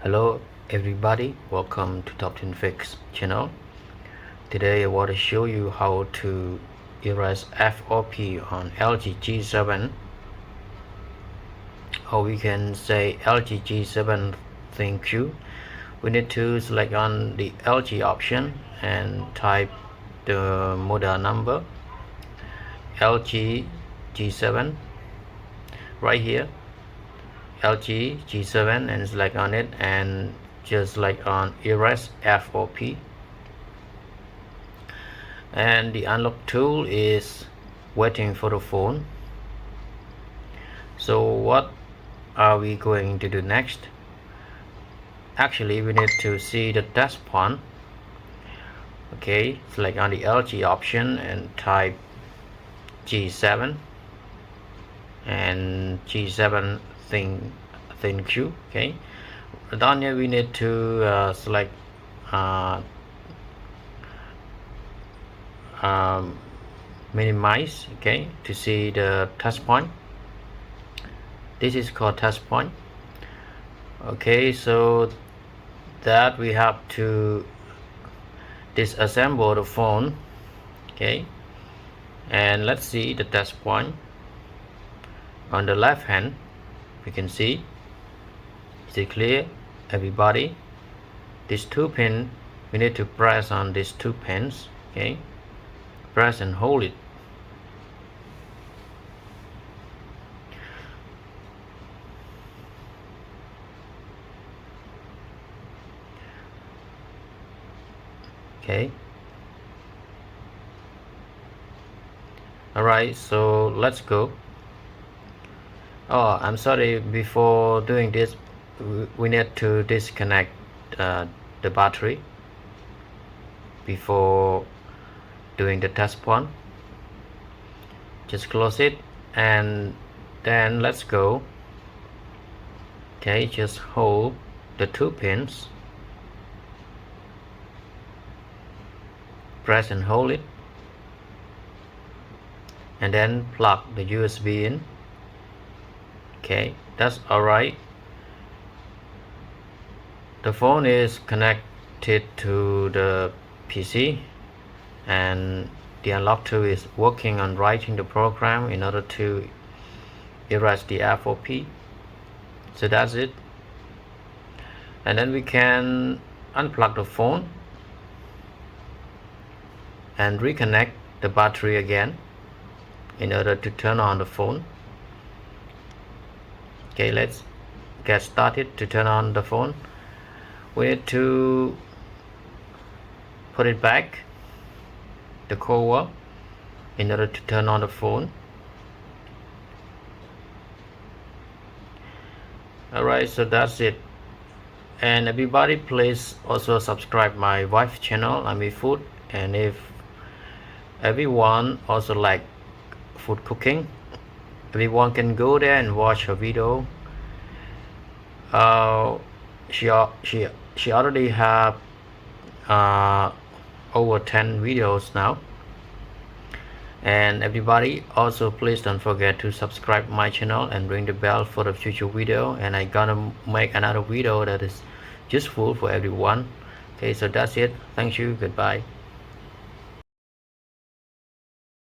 Hello everybody, welcome to TopTeenFix channel. Today I want to show you how to erase FRP on LG G7, or we can say LG G7 thinQ. We need to select on the LG option and type the model number LG G7 right here, LG G7, and select on it and just like on erase FRP. And the unlock tool is waiting for the phone. So what are we going to do next? Actually, we need to see the test point. Okay, select on the LG option and type G7 and G7 thinQ. Okay, down here we need to select minimize, okay, to see the touch point. This is called touch point. Okay, so that we have to disassemble the phone. Okay, and let's see the touch point. On the left hand we can see, is it clear everybody? These two pins, we need to press on these two pins. Okay, press and hold it. Okay, alright, so let's go. Oh, I'm sorry, before doing this we need to disconnect the battery before doing the test point. Just close it and then let's go. Okay, just hold the two pins, press and hold it, and then plug the USB in. Okay, that's alright. The phone is connected to the PC and the unlock tool is working on writing the program in order to erase the FRP. So that's it. And then we can unplug the phone and reconnect the battery again in order to turn on the phone. Okay, let's get started. To turn on the phone, we need to put it back the cover in order to turn on the phone. Alright, so that's it. And everybody, please also subscribe my wife channel, Ami Food. And if everyone also like food cooking, everyone can go there and watch her video. She already have over 10 videos now. And everybody, also please don't forget to subscribe my channel and ring the bell for the future video, and I gonna make another video that is useful for everyone. Okay, so that's it. Thank you. Goodbye.